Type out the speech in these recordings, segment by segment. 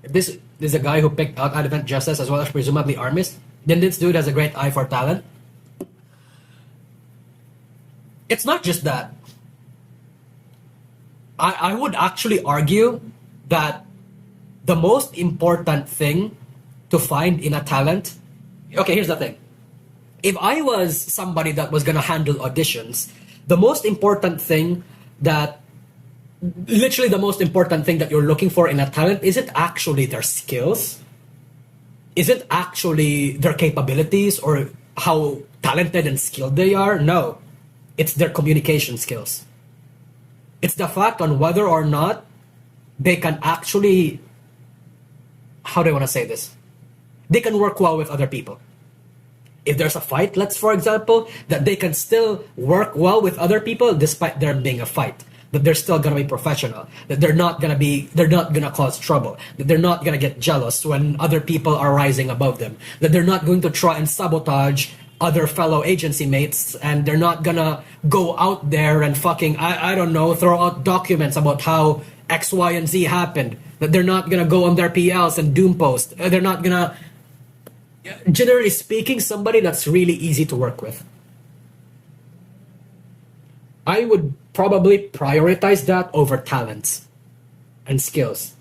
if this is a guy who picked out Advent Justice as well as presumably Armis, then this dude has a great eye for talent. It's not just that. I would actually argue that the most important thing to find in a talent... Okay, here's the thing. If I was somebody that was going to handle auditions, the most important thing that... Literally the most important thing that you're looking for in a talent isn't actually their skills. Isn't actually their capabilities or how talented and skilled they are. No. It's their communication skills. It's the fact on whether or not they can actually... How do I want to say this? They can work well with other people. If there's a fight, for example, that they can still work well with other people despite there being a fight. That they're still gonna be professional. That they're not gonna cause trouble. That they're not gonna get jealous when other people are rising above them. That they're not going to try and sabotage other fellow agency mates, and they're not gonna go out there and fucking, I don't know, throw out documents about how X, Y, and Z happened. That they're not gonna go on their PLs and doom post. They're not gonna... Generally speaking, somebody that's really easy to work with. I would probably prioritize that over talents and skills.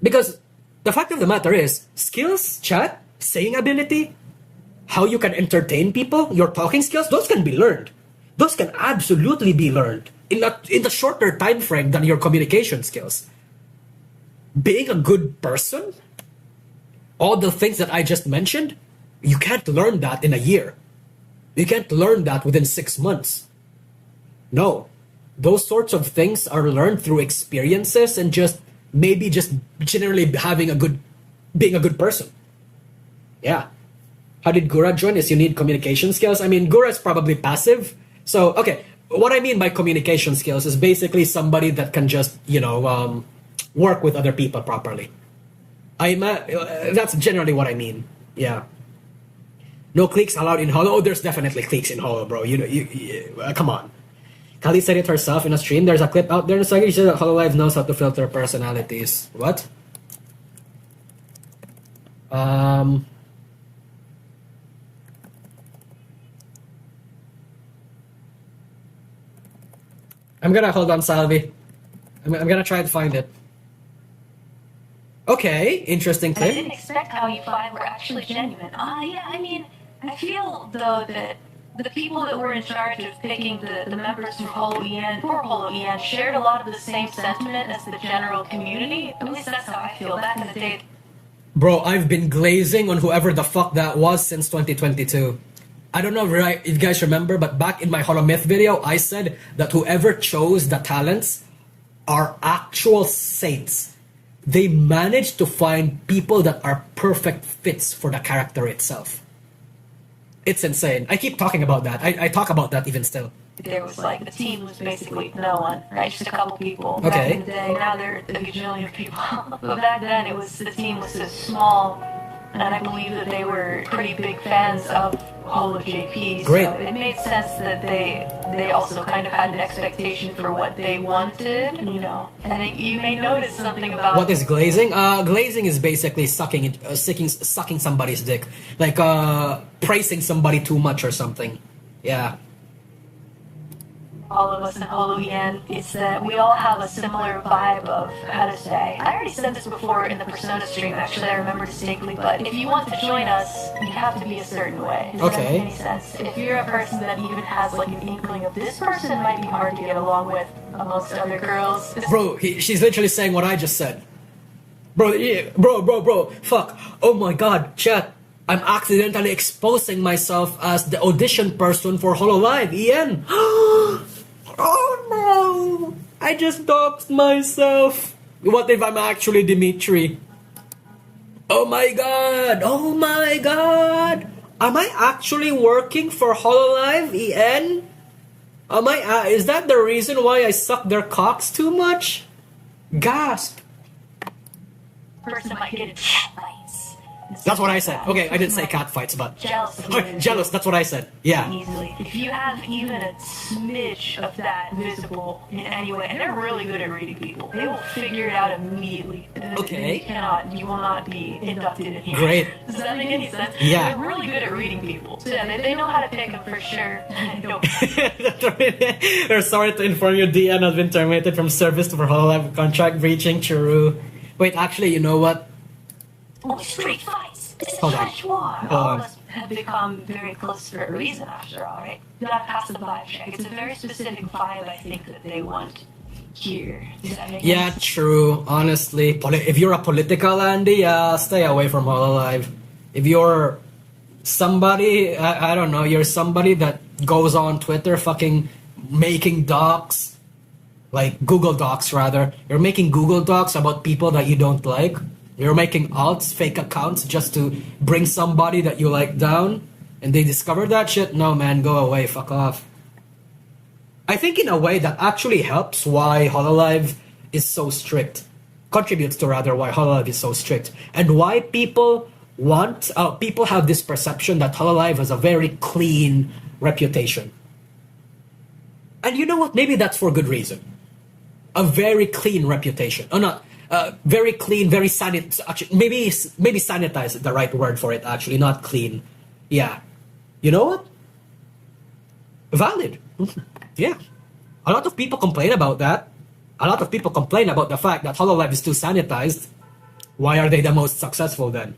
Because the fact of the matter is, skills, chat, saying ability, how you can entertain people, your talking skills, those can be learned. Those can absolutely be learned in the shorter time frame than your communication skills. Being a good person, all the things that I just mentioned, you can't learn that in a year. You can't learn that within 6 months. No. Those sorts of things are learned through experiences and just generally being a good person. Yeah. How did Gura join? Is you need communication skills? I mean, Gura is probably passive. So, okay. What I mean by communication skills is basically somebody that can just, work with other people properly. That's generally what I mean. Yeah. No cliques allowed in Holo. Oh, there's definitely cliques in Holo, bro. Come on. Kali said it herself in a stream. There's a clip out there. Nousagi, she said that Hololive knows how to filter personalities. What? I'm gonna hold on, Salvi. I'm gonna try to find it. Okay, interesting I clip. didn't expect how you five were actually genuine. Yeah, I mean, I feel, though, that the people that were in charge of picking the members for Holo EN shared a lot of the same sentiment as the general community. At least that's how I feel. Back in the day, Bro, I've been glazing on whoever the fuck that was since 2022. I don't know if you guys remember, but back in my Holomyth video, I said that whoever chose the talents are actual saints. They managed to find people that are perfect fits for the character itself. It's insane. I keep talking about that. I talk about that even still. there was like, the team was basically no one, right? Just a couple people. Okay. Back in the day, now they're a gajillion people. But back then, the team was so small, and I believe that they were pretty big fans of Holo JP. Great. So it made sense that they also kind of had an expectation for what they wanted, you know. And you may notice something about... What is glazing? Glazing is basically sucking somebody's dick. Like, praising somebody too much or something. Yeah. all of us in Holo EN, it's that we all have a similar vibe of, how to say, I already said this before in the Persona stream, actually, I remember distinctly, but if you want to join us, you have to be a certain way. Does that make any sense? If you're a person that even has like an inkling of this person might be hard to get along with amongst other girls. Bro, she's literally saying what I just said. Bro, yeah, bro, fuck. Oh my god, chat. I'm accidentally exposing myself as the audition person for Hololive, EN. Oh no! I just doxed myself. What if I'm actually Dimitri? Oh my god! Oh my god! Am I actually working for Hololive, EN? Is that the reason why I suck their cocks too much? Gasp! Person might get in chat fights. That's what I said. Okay, I didn't say cat fights, but Jealous. jealous. That's what I said. Yeah. Easily. If you have even a smidge of that visible in any way, and they're really good at reading people, they will figure it out immediately. Okay. You will not be inducted in here. Great. Does that make any sense? Yeah. They're really good at reading people. So yeah, they know how to pick them for sure. No. We're sorry to inform you, DN has been terminated from service for Hololive contract breaching. True. Wait, actually, you know what? Only straight fights. It's a Hold on. cash war. Hold All on. of us have become very close for a reason, after all, right? You gotta pass the vibe check. It's a very specific vibe, I think, that they want here. Does that make Yeah, sense? true. Honestly, if you're a political Andy, stay away from Hololive. If you're somebody, I don't know, you're somebody that goes on Twitter fucking making docs, like Google Docs rather. You're making Google Docs about people that you don't like. You're making alts, fake accounts, just to bring somebody that you like down, and they discover that shit. No, man, go away, fuck off. I think in a way that actually helps why Hololive is so strict. Contributes to rather why Hololive is so strict. And why people people have this perception that Hololive has a very clean reputation. And you know what? Maybe that's for good reason. A very clean reputation. Oh, not very clean, very sanit. Actually, maybe sanitize is the right word for it. Actually, not clean. Yeah. You know what? Valid. Yeah. A lot of people complain about that. A lot of people complain about the fact that Hololive is too sanitized. Why are they the most successful then?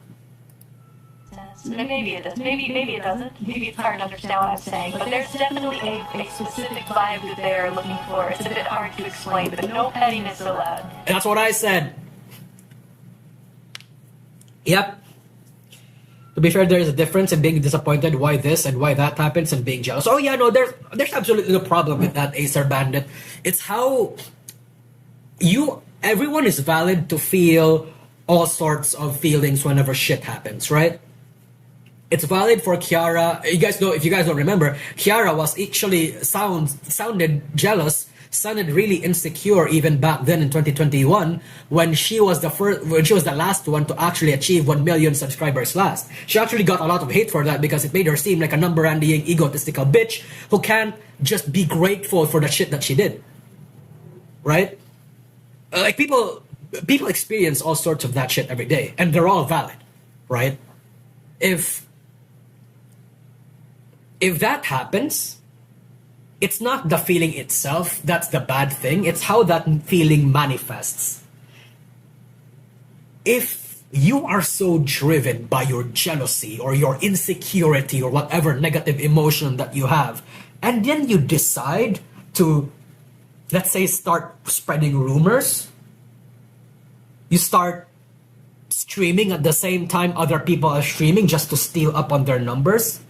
Maybe it does. Maybe it doesn't. Maybe it's hard to understand what I'm saying. But there's definitely a specific vibe that they are looking for. It's a bit hard to explain, but no pettiness allowed. That's what I said. Yep. To be fair, there is a difference in being disappointed why this and why that happens and being jealous. Oh yeah, no, there's absolutely no problem with that, Acer Bandit. It's how everyone is valid to feel all sorts of feelings whenever shit happens, right? It's valid for Kiara. You guys know, if you guys don't remember, Kiara was actually sounded jealous, sounded really insecure even back then in 2021 when she was the last one to actually achieve 1 million subscribers last. She actually got a lot of hate for that because it made her seem like a number-randying egotistical bitch who can't just be grateful for the shit that she did. Right? Like people experience all sorts of that shit every day, and they're all valid, right? If that happens, it's not the feeling itself that's the bad thing, it's how that feeling manifests. If you are so driven by your jealousy or your insecurity or whatever negative emotion that you have, and then you decide to, let's say, start spreading rumors, you start streaming at the same time other people are streaming just to steal up on their numbers,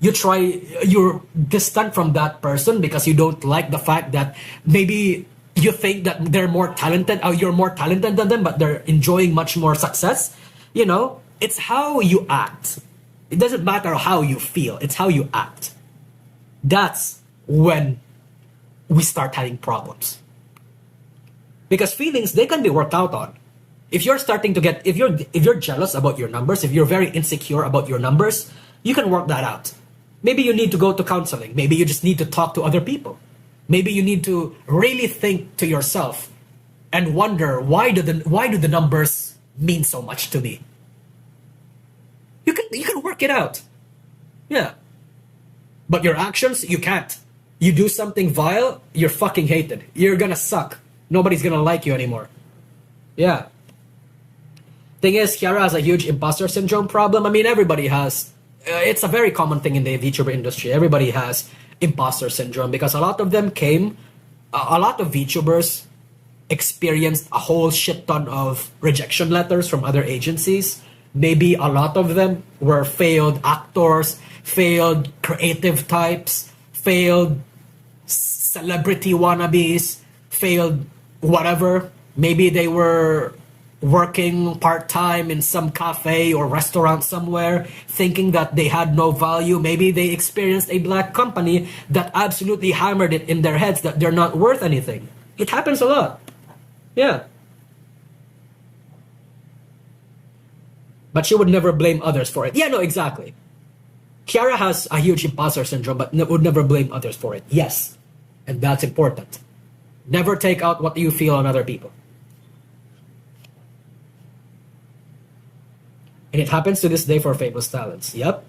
you're distant from that person because you don't like the fact that maybe you think that they're more talented or you're more talented than them, but they're enjoying much more success. You know, it's how you act. It doesn't matter how you feel, it's how you act. That's when we start having problems. Because feelings, they can be worked out on. If you're starting to get, if you're jealous about your numbers, if you're very insecure about your numbers, you can work that out. Maybe you need to go to counseling. Maybe you just need to talk to other people. Maybe you need to really think to yourself and wonder, why do the numbers mean so much to me? You can work it out. Yeah. But your actions, you can't. You do something vile, you're fucking hated. You're gonna suck. Nobody's gonna like you anymore. Yeah. Thing is, Kiara has a huge imposter syndrome problem. I mean, everybody has. It's a very common thing in the VTuber industry. Everybody has imposter syndrome because a lot of VTubers experienced a whole shit ton of rejection letters from other agencies. Maybe a lot of them were failed actors, failed creative types, failed celebrity wannabes, failed whatever. Maybe they were working part-time in some cafe or restaurant somewhere, thinking that they had no value. Maybe they experienced a black company that absolutely hammered it in their heads that they're not worth anything. It happens a lot. Yeah. but she would never blame others for it. Yeah, no, exactly. Kiara has a huge imposter syndrome, but would never blame others for it. Yes, and that's important. Never take out what you feel on other people. And it happens to this day for famous talents. Yep.